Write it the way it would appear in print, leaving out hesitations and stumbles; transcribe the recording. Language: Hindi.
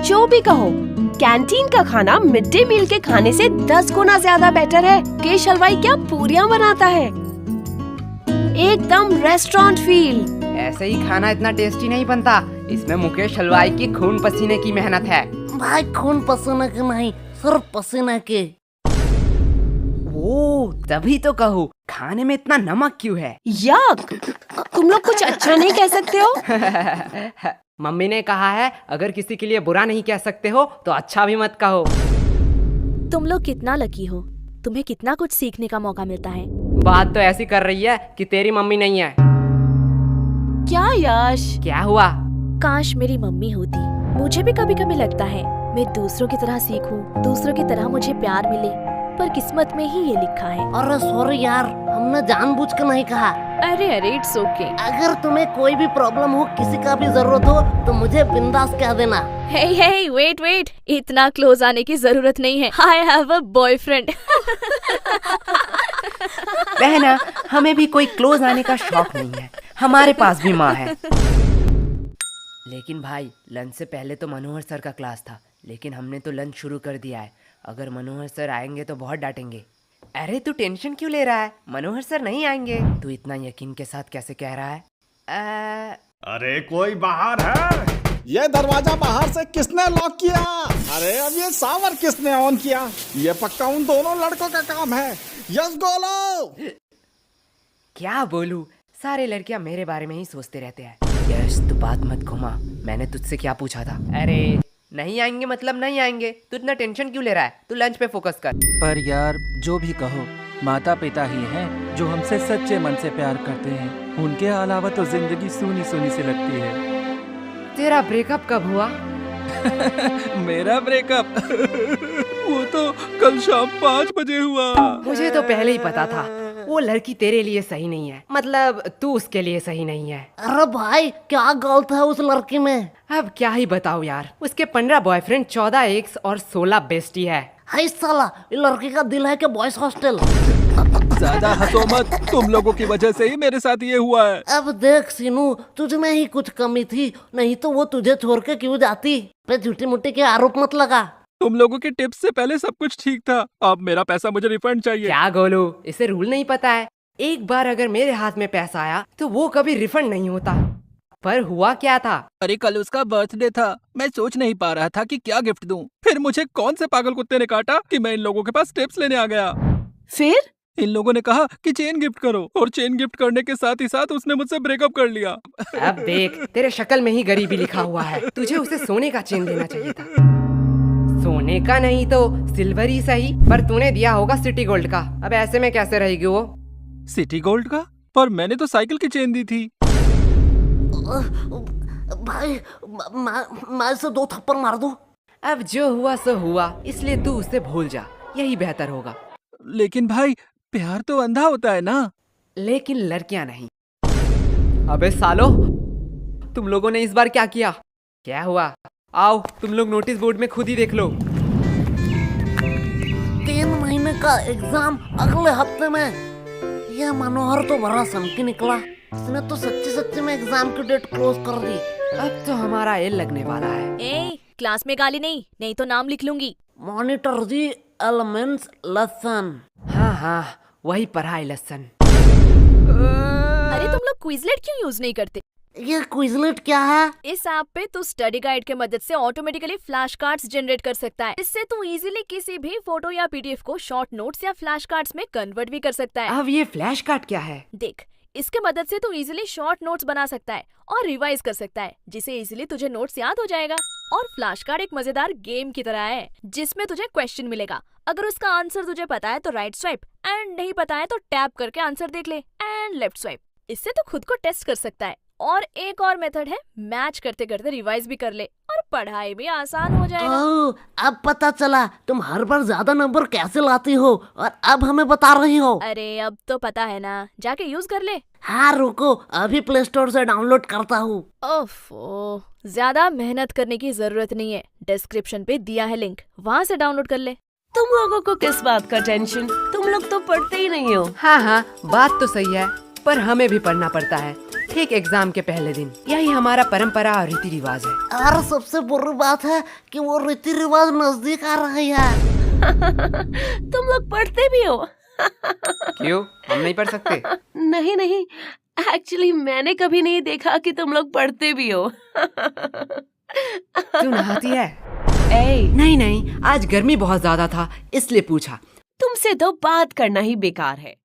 जो भी कहो, कैंटीन का खाना मिड डे मील के खाने से 10 गुना ज्यादा बेटर है। केश हलवाई क्या पूरियां बनाता है, एकदम रेस्टोरेंट फील। ऐसे ही खाना इतना टेस्टी नहीं बनता, इसमें मुकेश हलवाई की खून पसीने की मेहनत है। भाई खून पसीने के नहीं, सिर्फ पसीने के। ओ, तभी तो कहूँ खाने में इतना नमक क्यों है। यक, तुम लोग कुछ अच्छा नहीं कह सकते हो? मम्मी ने कहा है अगर किसी के लिए बुरा नहीं कह सकते हो तो अच्छा भी मत कहो। तुम लोग कितना लकी हो, तुम्हें कितना कुछ सीखने का मौका मिलता है। बात तो ऐसी कर रही है कि तेरी मम्मी नहीं है। क्या यश? क्या हुआ? काश मेरी मम्मी होती। मुझे भी कभी कभी लगता है मैं दूसरों की तरह सीखूं, दूसरों की तरह मुझे प्यार मिले, पर किस्मत में ही ये लिखा है। अरे सॉरी यार, हमने जानबूझ कर नहीं कहा। अरे इट्स ओके। अगर तुम्हें कोई भी प्रॉब्लम हो, किसी का भी जरूरत हो तो मुझे बिंदास कह देना। हे वेट, इतना क्लोज आने की जरूरत नहीं है। I have a boyfriend. बहना, हमें भी कोई क्लोज आने का शौक नहीं है, हमारे पास भी माँ है। लेकिन भाई, लंच से पहले तो मनोहर सर का क्लास था, लेकिन हमने तो लंच शुरू कर दिया है। अगर मनोहर सर आएंगे तो बहुत डांटेंगे। अरे तू टेंशन क्यों ले रहा है, मनोहर सर नहीं आएंगे। तू इतना यकीन के साथ कैसे कह रहा है? अरे कोई बाहर है? ये दरवाजा बाहर से किसने लॉक किया? अरे अब ये सावर किसने ऑन किया? ये पक्का उन दोनों लड़कों का काम है। यस गोलो। क्या बोलूं, सारे लड़कियां मेरे बारे में ही सोचते रहते हैं। यश तू बात मत घुमा, मैंने तुझसे क्या पूछा था? अरे नहीं आएंगे मतलब नहीं आएंगे, तू इतना टेंशन क्यों ले रहा है? तू लंच पे फोकस कर। पर यार जो भी कहो, माता पिता ही हैं जो हमसे सच्चे मन से प्यार करते हैं। उनके अलावा तो जिंदगी सूनी सूनी सी लगती है। तेरा ब्रेकअप कब हुआ? मेरा ब्रेकअप वो तो कल शाम 5 बजे हुआ। मुझे तो पहले ही पता था वो लड़की तेरे लिए सही नहीं है, मतलब तू उसके लिए सही नहीं है। अरे भाई क्या गलत है उस लड़की में? अब क्या ही बताऊं यार, उसके 15 बॉयफ्रेंड, 14 एक्स और 16 बेस्टी है। हाय साला, ये लड़की का दिल है कि बॉयज हॉस्टल। ज्यादा हंसो मत, तुम लोगों की वजह से ही मेरे साथ ये हुआ है। अब देख सीनू, तुझ में ही कुछ कमी थी, नहीं तो वो तुझे छोड़ के क्यों जाती। पे झूठी मुट्ठी के आरोप मत लगा। तुम लोगों के टिप्स से पहले सब कुछ ठीक था, अब मेरा पैसा मुझे रिफंड चाहिए। क्या गोलू, इसे रूल नहीं पता है? एक बार अगर मेरे हाथ में पैसा आया तो वो कभी रिफंड नहीं होता। पर हुआ क्या था? अरे कल उसका बर्थडे था, मैं सोच नहीं पा रहा था कि क्या गिफ्ट दूं। फिर मुझे कौन से पागल कुत्ते ने काटा कि मैं इन लोगों के पास टिप्स लेने आ गया। फिर इन लोगों ने कहा कि चेन गिफ्ट करो, और चेन गिफ्ट करने के साथ ही साथ उसने मुझसे ब्रेकअप कर लिया। अब देख, तेरे शक्ल में ही गरीबी लिखा हुआ है। तुझे उसे सोने का चेन देना चाहिए था। सोने का नहीं तो सिल्वर ही सही, पर तूने दिया होगा सिटी गोल्ड का। अब ऐसे में कैसे रहेगी वो? सिटी गोल्ड का? पर मैंने तो साइकिल की चेन दी थी। भाई मैं इसे 2 थप्पड़ मार दूं। अब जो हुआ सो हुआ, इसलिए तू उसे भूल जा, यही बेहतर होगा। लेकिन भाई, प्यार तो अंधा होता है ना। लेकिन लड़कियां नहीं। अबे सालो, तुम लोगों ने इस बार क्या किया? क्या हुआ? आओ तुम लोग नोटिस बोर्ड में खुद ही देख लो। 3 महीने का एग्जाम अगले हफ्ते में। यह मनोहर तो बड़ा सनकी निकला, इसने तो सच्ची सच्ची में एग्जाम की डेट क्लोज कर दी। अब तो हमारा एल लगने वाला है। क्लास में गाली नहीं तो नाम लिख लूंगी। Monitor the elements lesson. हाँ, वही पढ़ाई लेसन। अरे तुम लोग क्विजलेट क्यों यूज नहीं करते? ये क्विजलेट क्या है? इस ऐप पे तू स्टडी गाइड के मदद से ऑटोमेटिकली फ्लैश कार्ड्स जनरेट कर सकता है। इससे तू इजीली किसी भी फोटो या पीडीएफ को शॉर्ट नोट्स या फ्लैश कार्ड्स में कन्वर्ट भी कर सकता है। अब ये फ्लैश कार्ड क्या है? देख, इसके मदद से तू इजीली शॉर्ट नोट्स बना सकता है और रिवाइज कर सकता है, जिसे इजीली तुझे नोट्स याद हो जाएगा। और फ्लैश कार्ड एक मजेदार गेम की तरह है, जिसमें तुझे क्वेश्चन मिलेगा। अगर उसका आंसर तुझे पता है तो राइट स्वाइप, एंड नहीं पता है तो टैप करके आंसर देख ले, एंड लेफ्ट स्वाइप। इससे तू खुद को टेस्ट कर सकता है। और एक और मेथड है, मैच करते करते रिवाइज भी कर ले और पढ़ाई भी आसान हो जाएगा। ओह, अब पता चला तुम हर बार ज्यादा नंबर कैसे लाती हो, और अब हमें बता रही हो। अरे अब तो पता है ना, जाके यूज कर ले। हाँ रुको, अभी प्ले स्टोर से डाउनलोड करता हूँ। ओफो, ज्यादा मेहनत करने की जरूरत नहीं है, डिस्क्रिप्शन पे दिया है लिंक, वहाँ से डाउनलोड कर ले। तुम लोगों को किस बात का टेंशन? तुम लोग तो पढ़ते ही नहीं हो। हाँ, बात तो सही है, पर हमें भी पढ़ना पड़ता है। ठीक एग्जाम के पहले दिन। यही हमारा परंपरा और रीति रिवाज है। और सबसे बुरी बात है कि वो रीति रिवाज नजदीक आ रही है। तुम लोग पढ़ते भी हो? क्यों, हम नहीं पढ़ सकते? नहीं नहीं, एक्चुअली मैंने कभी नहीं देखा कि तुम लोग पढ़ते भी हो। तू नहाती है? ए, नहीं नहीं, आज गर्मी बहुत ज्यादा था इसलिए पूछा। तुमसे तो बात करना ही बेकार है।